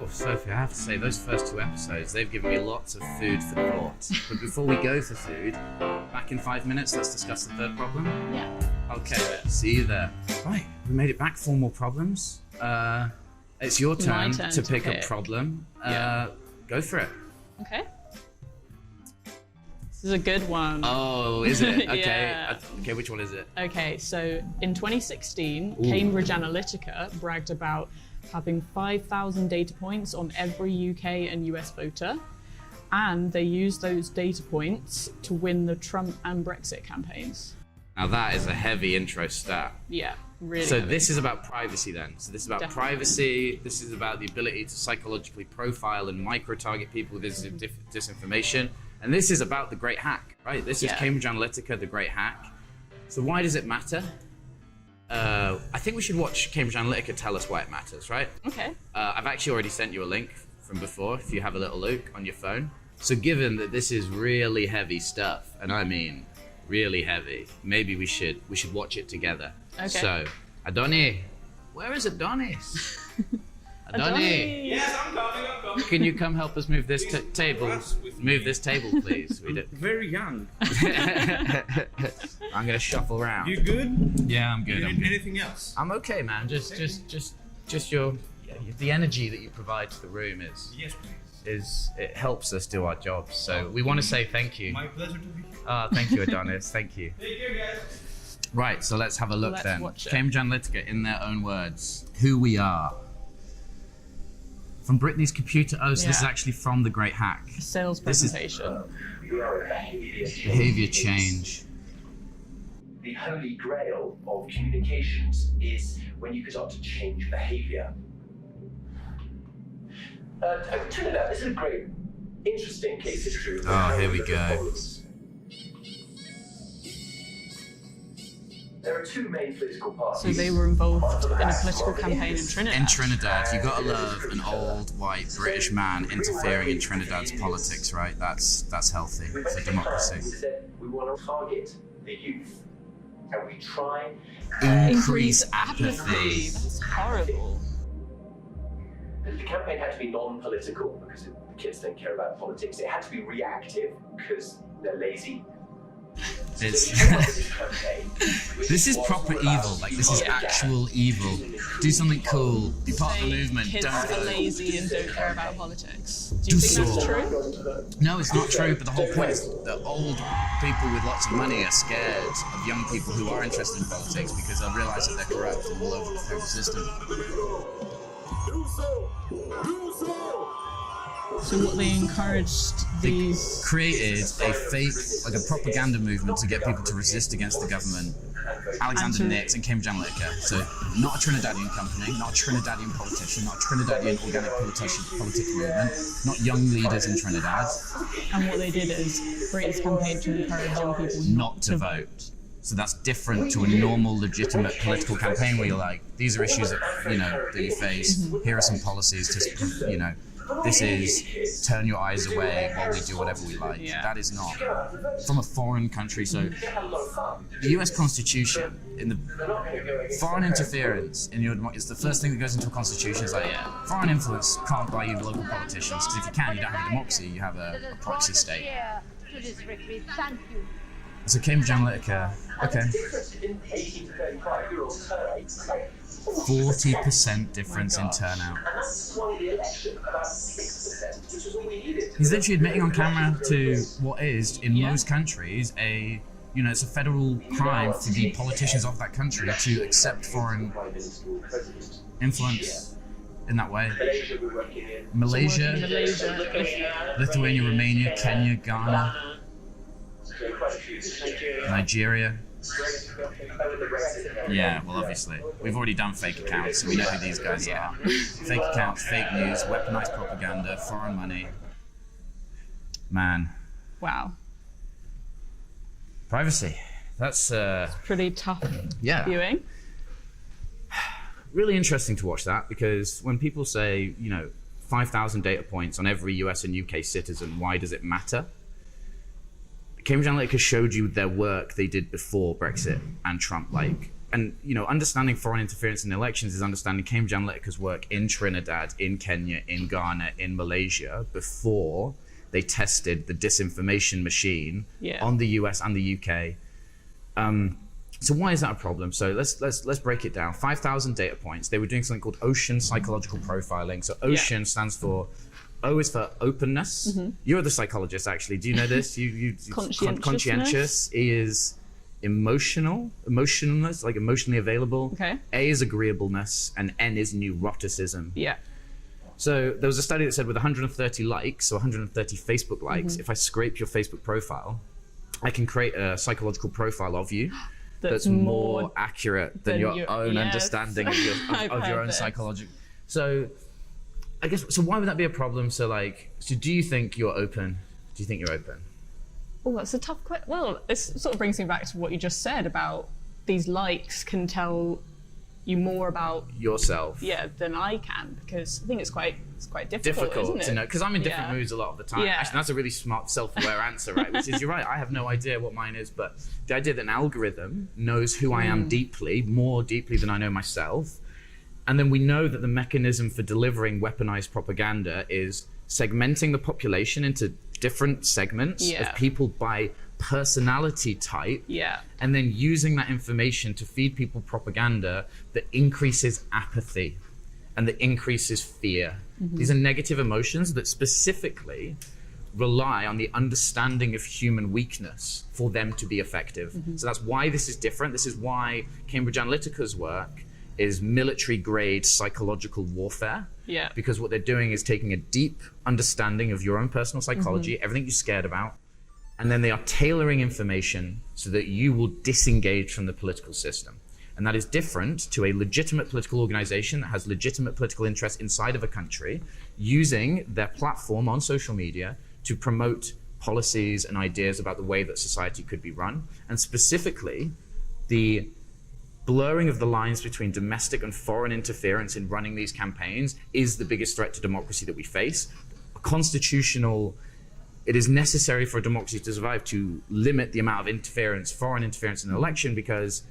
Oh, Sophie, I have to say, those first 2 episodes, they've given me lots of food for thought. But before we go for food, back in 5 minutes, let's discuss the third problem. Yeah. Okay, see you there. Right, we made it back. 4 more problems. It's your turn to pick a problem. Go for it. Okay. This is a good one. Oh, is it? Okay. Yeah. Okay, which one is it? Okay, so in 2016, Cambridge Analytica bragged about having 5,000 data points on every UK and US voter, and they used those data points to win the Trump and Brexit campaigns. Now that is a heavy intro stat. Yeah, really. So heavy. this is about privacy then. So this is about privacy. This is about the ability to psychologically profile and micro-target people with disinformation. And this is about the great hack, right? This is Cambridge Analytica, the great hack. So why does it matter? I think we should watch Cambridge Analytica tell us why it matters, right? Okay. I've actually already sent you a link from before, if you have a little look on your phone. So given that this is really heavy stuff, and I mean really heavy, maybe we should watch it together. Okay. So, Adoni, where is Adonis? Adoni. Yes, I'm coming. Can you come help us move this table? Move this table, please. Very young. I'm gonna shuffle around. You good? Yeah, I'm good. Anything else? I'm okay, man. Just the energy that you provide to the room Yes, please. it helps us do our jobs. So we want to say thank you. My pleasure to be here. Thank you, Adonis. Thank you. Take care, guys. Right, so let's have a look then. Watch it. Cambridge Analytica, in their own words, who we are. From Brittany's computer. Oh, so this is actually from the Great Hack. Sales presentation. Behavior change. The holy grail of communications is when you can start to change behavior. Trinidad, this is a great, interesting case history. Oh, here we go. There are 2 main political parties. So they were involved in a political campaign in Trinidad. In Trinidad, you gotta love an old white British man interfering in Trinidad's politics, right? That's healthy for democracy. We said we want to target the youth, and we try Increase apathy. That's horrible. The campaign had to be non-political because the kids don't care about politics. It had to be reactive because they're lazy. This is proper evil. Like, this is actual evil. Do something cool. Be part of the movement. Kids Don't are vote. lazy and don't care about politics. Do you think that's true? No, it's not true. But the whole point is that old people with lots of money are scared of young people who are interested in politics because they'll realise that they're corrupt and will overthrow the system. So what they encouraged these... Created a fake, like a propaganda movement to get people to resist against the government. Alexander Nix and Cambridge Analytica. So not a Trinidadian company, not a Trinidadian politician, not a Trinidadian organic political movement, not young leaders in Trinidad. And what they did is create this campaign to encourage young people Not to vote. So that's different to a normal, legitimate political campaign where you're like, these are issues that, that you face. Here are some policies to, this is turn your eyes away while we do whatever we like. Yeah. That is not from a foreign country. So the US Constitution, in the foreign interference in your it's the first thing that goes into a constitution is like, foreign influence can't buy you local politicians, because if you can, you don't have a democracy, you have a proxy state. Thank you. So Cambridge Analytica, okay. 40% difference in turnout. He's literally admitting on camera to what is, in most countries, it's a federal crime for the politicians of that country to accept foreign influence in that way. Malaysia, Lithuania, Romania, Kenya, Ghana, Nigeria. Yeah, well, obviously. We've already done fake accounts, so we know who these guys are. Fake accounts, fake news, weaponized propaganda, foreign money. Man. Wow. Privacy. That's pretty tough viewing. Really interesting to watch that, because when people say, 5,000 data points on every US and UK citizen, why does it matter? Cambridge Analytica showed you their work they did before Brexit and Trump. Like, and understanding foreign interference in elections is understanding Cambridge Analytica's work in Trinidad, in Kenya, in Ghana, in Malaysia before they tested the disinformation machine on the US and the UK. So why is that a problem? So let's break it down. 5,000 data points. They were doing something called ocean psychological profiling. So ocean stands for, O is for openness. You're the psychologist, actually. Do you know this? You conscientious. E is emotionalness, like emotionally available. Okay. A is agreeableness, and N is neuroticism. Yeah. So there was a study that said with 130 likes, so 130 Facebook likes, if I scrape your Facebook profile, I can create a psychological profile of you that's more accurate than your own understanding of your own psychological. So I guess, so why would that be a problem? So do you think you're open? Do you think you're open? Oh, that's a tough question. Well, this sort of brings me back to what you just said about these likes can tell you more about yourself. Yeah, than I can, because I think it's quite difficult, isn't it? To know, because I'm in different moods a lot of the time. Actually, that's a really smart, self-aware answer, right? Which is, you're right, I have no idea what mine is, but the idea that an algorithm knows who I am deeply, more deeply than I know myself, and then we know that the mechanism for delivering weaponized propaganda is segmenting the population into different segments of people by personality type, and then using that information to feed people propaganda that increases apathy and that increases fear. These are negative emotions that specifically rely on the understanding of human weakness for them to be effective. So that's why this is different. This is why Cambridge Analytica's work is military-grade psychological warfare. Because what they're doing is taking a deep understanding of your own personal psychology, everything you're scared about, and then they are tailoring information so that you will disengage from the political system. And that is different to a legitimate political organization that has legitimate political interests inside of a country, using their platform on social media to promote policies and ideas about the way that society could be run. And specifically, the blurring of the lines between domestic and foreign interference in running these campaigns is the biggest threat to democracy that we face. It is necessary for a democracy to survive to limit the amount of interference, foreign interference in an election, because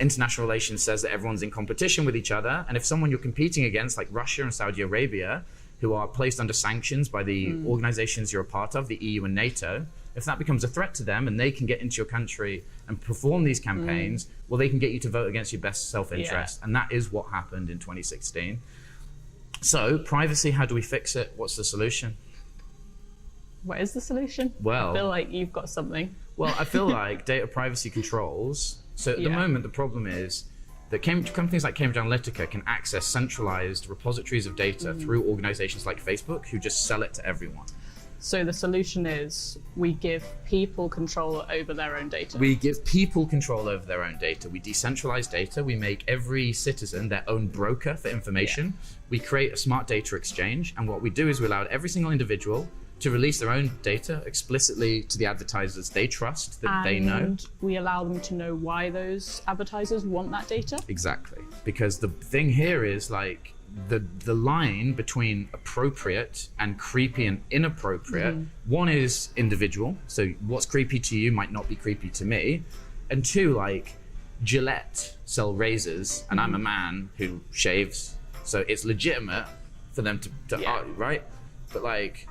international relations says that everyone's in competition with each other. And if someone you're competing against, like Russia and Saudi Arabia, who are placed under sanctions by the organizations you're a part of, the EU and NATO, if that becomes a threat to them and they can get into your country and perform these campaigns, well, they can get you to vote against your best self-interest. And that is what happened in 2016. So privacy, how do we fix it? What's the solution? What is the solution? Well, I feel like you've got something. Well, I feel like data privacy controls. So at the moment, the problem is that companies like Cambridge Analytica can access centralized repositories of data through organizations like Facebook, who just sell it to everyone. So the solution is we give people control over their own data. We give people control over their own data. We decentralize data. We make every citizen their own broker for information. We create a smart data exchange. And what we do is we allow every single individual to release their own data explicitly to the advertisers they trust, that they know. And we allow them to know why those advertisers want that data? Exactly. Because the thing here is, like, the line between appropriate and creepy and inappropriate, one is individual, so what's creepy to you might not be creepy to me, and two, like, Gillette sell razors and I'm a man who shaves, so it's legitimate for them to argue, right? But like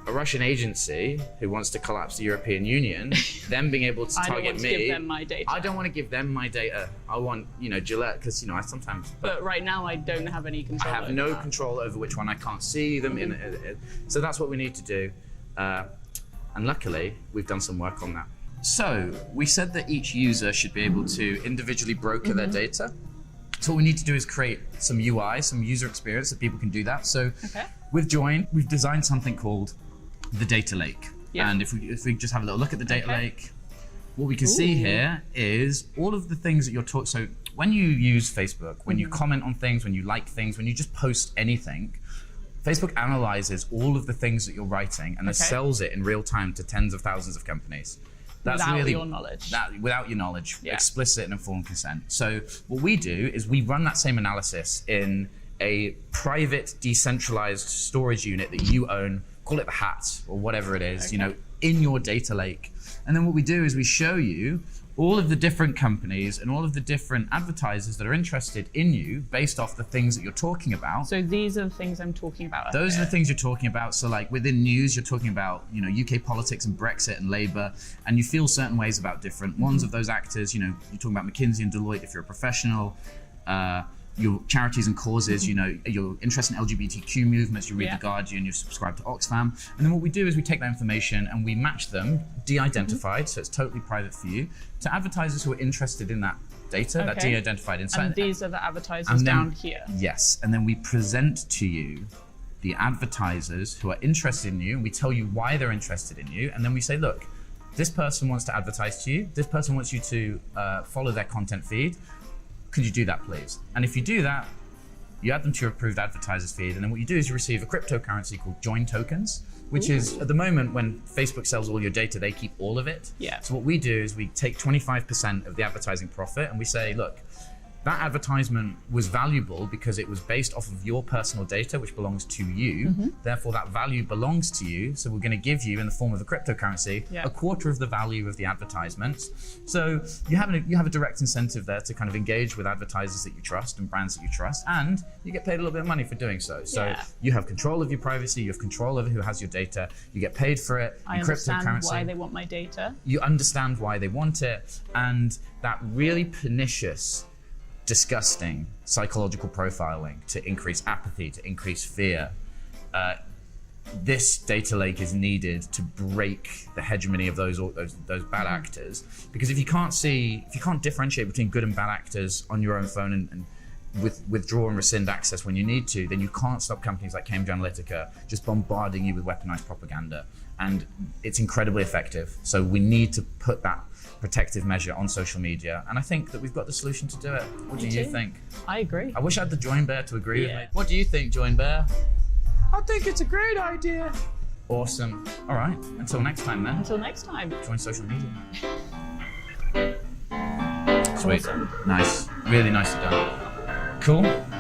a Russian agency who wants to collapse the European Union, them being able to target me. Give them my data. I don't want to give them my data. I want, Gillette, because, I sometimes... But right now I don't have any control. I have no control over which one. I can't see them. So that's what we need to do. And luckily, we've done some work on that. So we said that each user should be able to individually broker their data. So what we need to do is create some UI, some user experience that people can do that. So with Joyn, we've designed something called the data lake. And if we just have a little look at the data lake, what we can see here is all of the things that you're taught. So when you use Facebook, when you comment on things, when you like things, when you just post anything, Facebook analyzes all of the things that you're writing and then sells it in real time to tens of thousands of companies. That's without your knowledge. Without your knowledge, explicit and informed consent. So what we do is we run that same analysis in a private, decentralized storage unit that you own, call it the hat or whatever it is, in your data lake. And then what we do is we show you all of the different companies and all of the different advertisers that are interested in you based off the things that you're talking about. So these are the things I'm talking about. Those are the things you're talking about. So like within news, you're talking about, UK politics and Brexit and Labour, and you feel certain ways about different ones of those actors. You're talking about McKinsey and Deloitte if you're a professional. Your charities and causes, you're interested in LGBTQ movements, you read The Guardian, you subscribe to Oxfam. And then what we do is we take that information and we match them, de-identified, so it's totally private for you, to advertisers who are interested in that data, that de-identified insight. And these are the advertisers down here. Yes, and then we present to you the advertisers who are interested in you, and we tell you why they're interested in you, and then we say, look, this person wants to advertise to you, this person wants you to follow their content feed, could you do that, please? And if you do that, you add them to your approved advertisers feed, and then what you do is you receive a cryptocurrency called Joyn tokens, which is, at the moment, when Facebook sells all your data, they keep all of it. Yeah. So what we do is we take 25% of the advertising profit, and we say, look, that advertisement was valuable because it was based off of your personal data, which belongs to you. Therefore, that value belongs to you. So we're going to give you, in the form of a cryptocurrency, a quarter of the value of the advertisements. So you have a direct incentive there to kind of engage with advertisers that you trust and brands that you trust, and you get paid a little bit of money for doing so. So you have control of your privacy, you have control over who has your data, you get paid for it. I understand why they want my data. You understand why they want it, and that really pernicious, disgusting psychological profiling to increase apathy, to increase fear. This data lake is needed to break the hegemony of those bad actors. Because if you can't differentiate between good and bad actors on your own phone and withdraw and rescind access when you need to, then you can't stop companies like Cambridge Analytica just bombarding you with weaponized propaganda. And it's incredibly effective. So we need to put that protective measure on social media, and I think that we've got the solution to do it. What do you think? I agree. I wish I had the Joyn Bear to agree with me. What do you think, Joyn Bear? I think it's a great idea. Awesome. All right, until next time then. Until next time. Join social media. Sweet. Awesome. Nice. Really nicely done. Cool.